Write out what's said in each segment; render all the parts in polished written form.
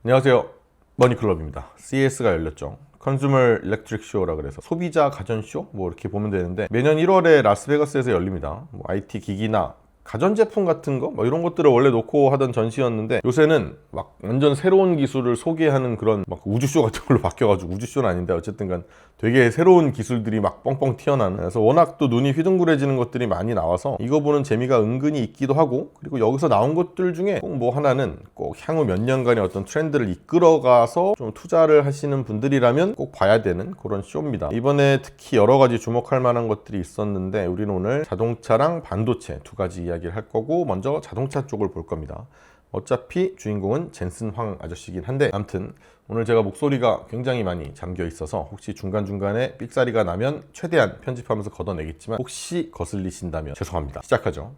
안녕하세요, 머니클럽입니다. CES가 열렸죠. 컨슈머 일렉트릭 쇼라 그래서 소비자 가전 쇼 뭐 이렇게 보면 되는데, 매년 1월에 라스베가스에서 열립니다. 뭐 IT 기기나 가전제품 같은 거 뭐 이런 것들을 원래 놓고 하던 전시였는데, 요새는 막 완전 새로운 기술을 소개하는 그런 막 우주쇼 같은 걸로 바뀌어가지고, 우주쇼는 아닌데 어쨌든 간 되게 새로운 기술들이 막 뻥뻥 튀어나오는, 그래서 워낙 또 눈이 휘둥그레지는 것들이 많이 나와서 이거 보는 재미가 은근히 있기도 하고, 그리고 여기서 나온 것들 중에 꼭 뭐 하나는 꼭 향후 몇 년간의 어떤 트렌드를 이끌어가서 좀 투자를 하시는 분들이라면 꼭 봐야 되는 그런 쇼입니다. 이번에 특히 여러 가지 주목할 만한 것들이 있었는데, 우리는 오늘 자동차랑 반도체 두 가지 이야기를 할 거고, 먼저 자동차 쪽을 볼 겁니다. 어차피 주인공은 젠슨 황 아저씨긴 한데, 아무튼 오늘 제가 목소리가 굉장히 많이 잠겨 있어서 혹시 중간중간에 삑사리가 나면 최대한 편집하면서 걷어내겠지만, 혹시 거슬리신다면 죄송합니다. 시작하죠.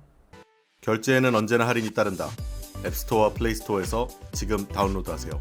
결제에는 언제나 할인이 따른다. 앱스토어와 플레이스토어에서 지금 다운로드하세요.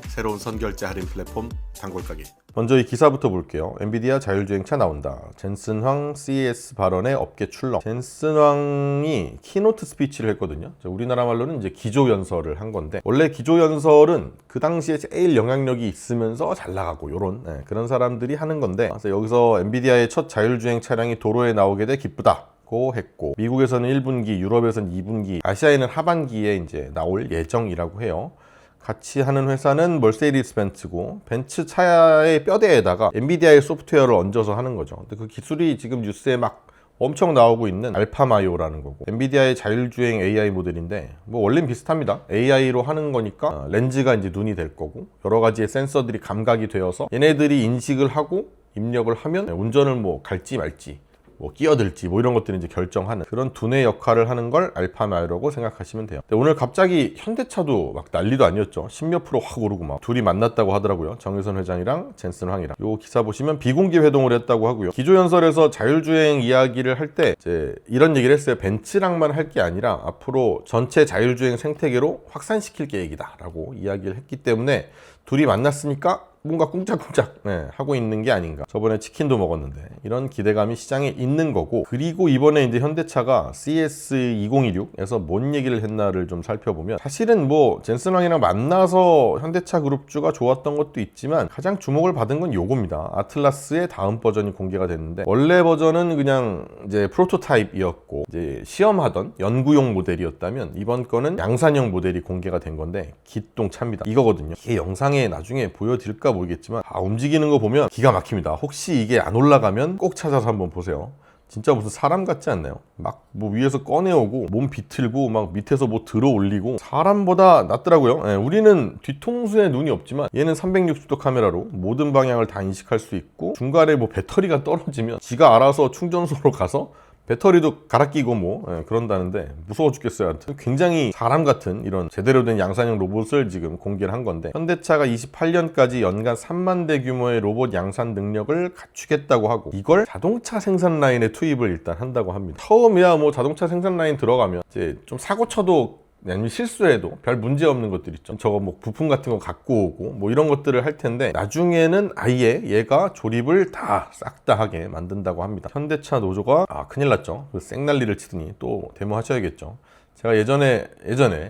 새로운 선결제 할인 플랫폼 단골가게. 먼저 이 기사부터 볼게요. 엔비디아 자율주행차 나온다. 젠슨 황 CES 발언에 업계 출렁. 젠슨 황이 키노트 스피치를 했거든요. 우리나라 말로는 이제 기조연설을 한 건데, 원래 기조연설은 그 당시에 제일 영향력이 있으면서 잘 나가고 요런 그런 사람들이 하는 건데, 그래서 여기서 엔비디아의 첫 자율주행 차량이 도로에 나오게 돼 기쁘다 했고, 미국에서는 1분기, 유럽에서는 2분기, 아시아에는 하반기에 이제 나올 예정이라고 해요. 같이 하는 회사는 멀세디스 벤츠고, 벤츠 차의 뼈대에다가 엔비디아의 소프트웨어를 얹어서 하는 거죠. 근데 그 기술이 지금 뉴스에 막 엄청 나오고 있는 알파마이오라는 거고, 엔비디아의 자율주행 AI 모델인데, 뭐 원래는 비슷합니다. AI로 하는 거니까 렌즈가 이제 눈이 될 거고, 여러 가지의 센서들이 감각이 되어서 얘네들이 인식을 하고 입력을 하면 운전을 뭐 갈지 말지, 뭐 끼어들지 뭐 이런 것들을 이제 결정하는 그런 두뇌 역할을 하는 걸 알파마이오라고 생각하시면 돼요. 근데 오늘 갑자기 현대차도 막 난리도 아니었죠. 10몇 프로 확 오르고 막 둘이 만났다고 하더라고요. 정의선 회장이랑 젠슨 황이랑. 요 기사 보시면 비공개 회동을 했다고 하고요. 기조연설에서 자율주행 이야기를 할 때 이제 이런 얘기를 했어요. 벤츠랑만 할 게 아니라 앞으로 전체 자율주행 생태계로 확산시킬 계획이다 라고 이야기를 했기 때문에, 둘이 만났으니까 뭔가 꿍짝꿍짝 하고 있는 게 아닌가. 저번에 치킨도 먹었는데 이런 기대감이 시장에 있는 거고, 그리고 이번에 이제 현대차가 CES 2016에서 뭔 얘기를 했나를 좀 살펴보면, 사실은 뭐 젠슨 황이랑 만나서 현대차 그룹주가 좋았던 것도 있지만 가장 주목을 받은 건 요겁니다. 아틀라스의 다음 버전이 공개가 됐는데, 원래 버전은 그냥 이제 프로토타입이었고 이제 시험하던 연구용 모델이었다면, 이번 거는 양산형 모델이 공개가 된 건데 기똥차입니다. 이거거든요. 이게 영상에 나중에 보여드릴까 모르겠지만, 움직이는 거 보면 기가 막힙니다. 혹시 이게 안 올라가면 꼭 찾아서 한번 보세요. 진짜 무슨 사람 같지 않나요? 막 뭐 위에서 꺼내오고 몸 비틀고 막 밑에서 뭐 들어 올리고, 사람보다 낫더라고요. 우리는 뒤통수에 눈이 없지만 얘는 360도 카메라로 모든 방향을 다 인식할 수 있고, 중간에 뭐 배터리가 떨어지면 지가 알아서 충전소로 가서 배터리도 갈아 끼고 뭐 그런다는데 무서워 죽겠어요. 하여튼 굉장히 사람 같은 이런 제대로 된 양산형 로봇을 지금 공개를 한 건데, 현대차가 28년까지 연간 3만 대 규모의 로봇 양산 능력을 갖추겠다고 하고, 이걸 자동차 생산 라인에 투입을 일단 한다고 합니다. 처음이야 뭐 자동차 생산 라인 들어가면 이제 좀 사고 쳐도, 아니면 실수해도 별 문제 없는 것들 있죠. 저거 뭐 부품 같은 거 갖고 오고 뭐 이런 것들을 할 텐데, 나중에는 아예 얘가 조립을 다 싹 다 하게 만든다고 합니다. 현대차 노조가 큰일 났죠. 그 생난리를 치더니 또 데모하셔야겠죠. 제가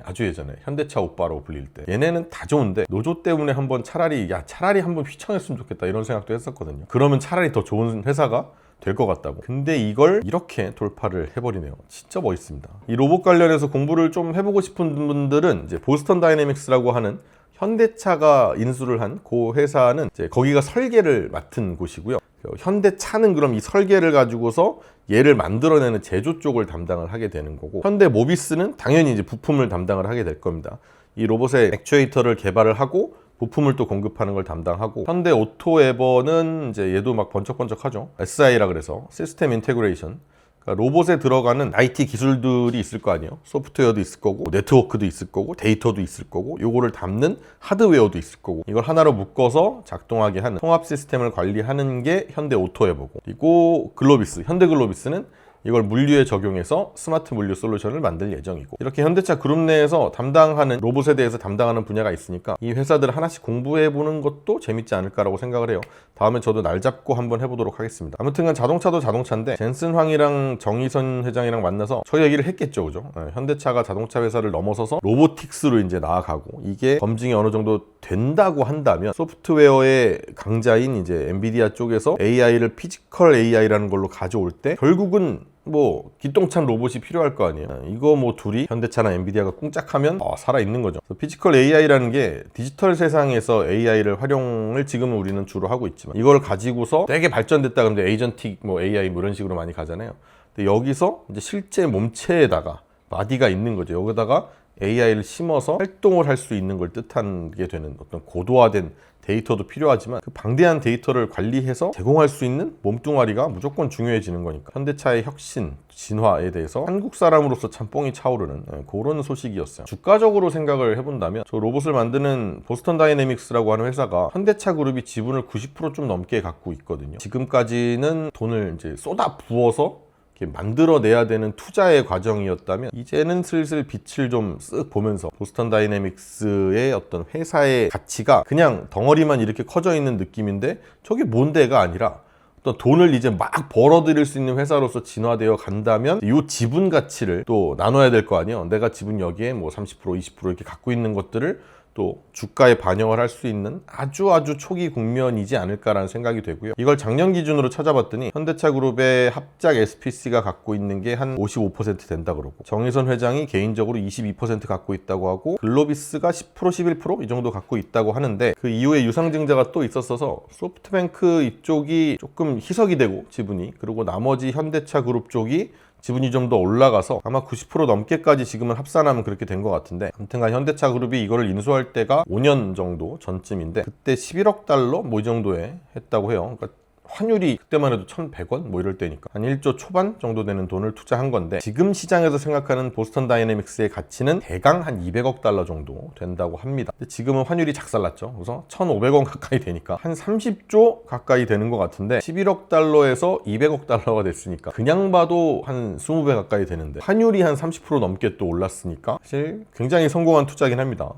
아주 예전에 현대차 오빠라고 불릴 때, 얘네는 다 좋은데 노조 때문에 한번 차라리 한번 휘청했으면 좋겠다 이런 생각도 했었거든요. 그러면 차라리 더 좋은 회사가 될 것 같다고. 근데 이걸 이렇게 돌파를 해버리네요. 진짜 멋있습니다. 이 로봇 관련해서 공부를 좀 해보고 싶은 분들은 이제 보스턴 다이내믹스라고 하는 현대차가 인수를 한 그 회사는 이제 거기가 설계를 맡은 곳이고요. 현대차는 그럼 이 설계를 가지고서 얘를 만들어내는 제조 쪽을 담당을 하게 되는 거고, 현대 모비스는 당연히 이제 부품을 담당을 하게 될 겁니다. 이 로봇의 액추에이터를 개발을 하고 부품을 또 공급하는 걸 담당하고, 현대 오토에버는 이제 얘도 막 번쩍번쩍하죠. SI라 그래서 시스템 인테그레이션, 그러니까 로봇에 들어가는 IT 기술들이 있을 거 아니에요. 소프트웨어도 있을 거고, 네트워크도 있을 거고, 데이터도 있을 거고, 요거를 담는 하드웨어도 있을 거고, 이걸 하나로 묶어서 작동하게 하는 통합 시스템을 관리하는 게 현대 오토에버고, 그리고 글로비스, 현대 글로비스는 이걸 물류에 적용해서 스마트 물류 솔루션을 만들 예정이고, 이렇게 현대차 그룹 내에서 담당하는 로봇에 대해서 담당하는 분야가 있으니까 이 회사들 하나씩 공부해보는 것도 재밌지 않을까라고 생각을 해요. 다음에 저도 날 잡고 한번 해보도록 하겠습니다. 아무튼간 자동차도 자동차인데 젠슨 황이랑 정의선 회장이랑 만나서 저 얘기를 했겠죠, 그죠? 현대차가 자동차 회사를 넘어서서 로보틱스로 이제 나아가고, 이게 검증이 어느 정도 된다고 한다면 소프트웨어의 강자인 이제 엔비디아 쪽에서 AI를 피지컬 AI라는 걸로 가져올 때 결국은 뭐 기똥찬 로봇이 필요할 거 아니에요. 이거 뭐 둘이 현대차나 엔비디아가 꿍짝하면 살아있는 거죠. 피지컬 AI라는 게 디지털 세상에서 AI를 활용을 지금은 우리는 주로 하고 있지만, 이걸 가지고서 되게 발전됐다 그러는데 에이전틱 뭐 AI 뭐 이런 식으로 많이 가잖아요. 근데 여기서 이제 실제 몸체에다가 마디가 있는 거죠. 여기다가 AI를 심어서 활동을 할 수 있는 걸 뜻하게 되는 어떤 고도화된 데이터도 필요하지만, 그 방대한 데이터를 관리해서 제공할 수 있는 몸뚱아리가 무조건 중요해지는 거니까 현대차의 혁신, 진화에 대해서 한국 사람으로서 참 뽕이 차오르는 그런 소식이었어요. 주가적으로 생각을 해본다면 저 로봇을 만드는 보스턴 다이내믹스라고 하는 회사가 현대차 그룹이 지분을 90% 좀 넘게 갖고 있거든요. 지금까지는 돈을 이제 쏟아 부어서 만들어내야 되는 투자의 과정이었다면, 이제는 슬슬 빛을 좀 쓱 보면서 보스턴 다이내믹스의 어떤 회사의 가치가 그냥 덩어리만 이렇게 커져 있는 느낌인데, 저게 뭔데가 아니라 어떤 돈을 이제 막 벌어들일 수 있는 회사로서 진화되어 간다면 이 지분 가치를 또 나눠야 될 거 아니에요. 내가 지분 여기에 뭐 30%, 20% 이렇게 갖고 있는 것들을 또 주가에 반영을 할 수 있는 아주 초기 국면이지 않을까라는 생각이 되고요. 이걸 작년 기준으로 찾아봤더니 현대차 그룹의 합작 SPC가 갖고 있는 게 한 55% 된다 그러고, 정의선 회장이 개인적으로 22% 갖고 있다고 하고, 글로비스가 10%, 11% 이 정도 갖고 있다고 하는데, 그 이후에 유상증자가 또 있었어서 소프트뱅크 이쪽이 조금 희석이 되고 지분이, 그리고 나머지 현대차 그룹 쪽이 지분이 좀 더 올라가서 아마 90% 넘게까지 지금은 합산하면 그렇게 된 것 같은데, 아무튼간 현대차 그룹이 이거를 인수할 때가 5년 정도 전쯤인데, 그때 11억 달러 뭐 이 정도에 했다고 해요. 그러니까 환율이 그때만 해도 1,100원 뭐 이럴 때니까 한 1조 초반 정도 되는 돈을 투자한 건데, 지금 시장에서 생각하는 보스턴 다이내믹스의 가치는 대강 한 200억 달러 정도 된다고 합니다. 근데 지금은 환율이 작살났죠. 그래서 1,500원 가까이 되니까 한 30조 가까이 되는 것 같은데, 11억 달러에서 200억 달러가 됐으니까 그냥 봐도 한 20배 가까이 되는데, 환율이 한 30% 넘게 또 올랐으니까 사실 굉장히 성공한 투자긴 합니다.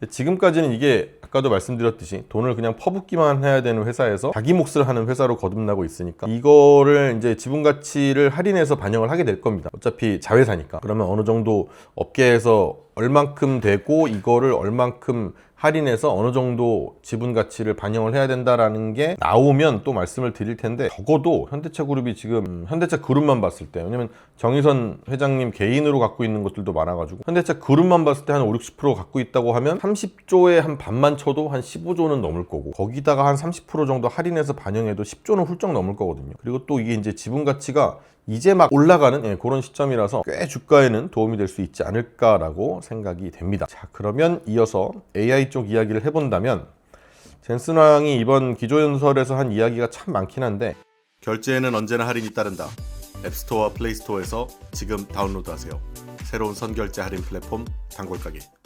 지금까지는 이게 아까도 말씀드렸듯이 돈을 그냥 퍼붓기만 해야 되는 회사에서 자기 몫을 하는 회사로 거듭나고 있으니까, 이거를 이제 지분 가치를 할인해서 반영을 하게 될 겁니다. 어차피 자회사니까. 그러면 어느 정도 업계에서 얼만큼 되고 이거를 얼만큼 할인해서 어느 정도 지분 가치를 반영을 해야 된다라는 게 나오면 또 말씀을 드릴 텐데, 적어도 현대차 그룹이 지금 현대차 그룹만 봤을 때, 왜냐면 정의선 회장님 개인으로 갖고 있는 것들도 많아가지고 현대차 그룹만 봤을 때 한 5, 60% 갖고 있다고 하면 30조에 한 반만 쳐도 한 15조는 넘을 거고, 거기다가 한 30% 정도 할인해서 반영해도 10조는 훌쩍 넘을 거거든요. 그리고 또 이게 이제 지분 가치가 이제 막 올라가는 그런 시점이라서 꽤 주가에는 도움이 될 수 있지 않을까라고 생각이 됩니다. 자, 그러면 이어서 AI 쪽 이야기를 해본다면, 젠슨 황이 이번 기조연설에서 한 이야기가 참 많긴 한데, 결제에는 언제나 할인이 따른다. 앱스토어와 플레이스토어에서 지금 다운로드하세요. 새로운 선결제 할인 플랫폼 단골가게.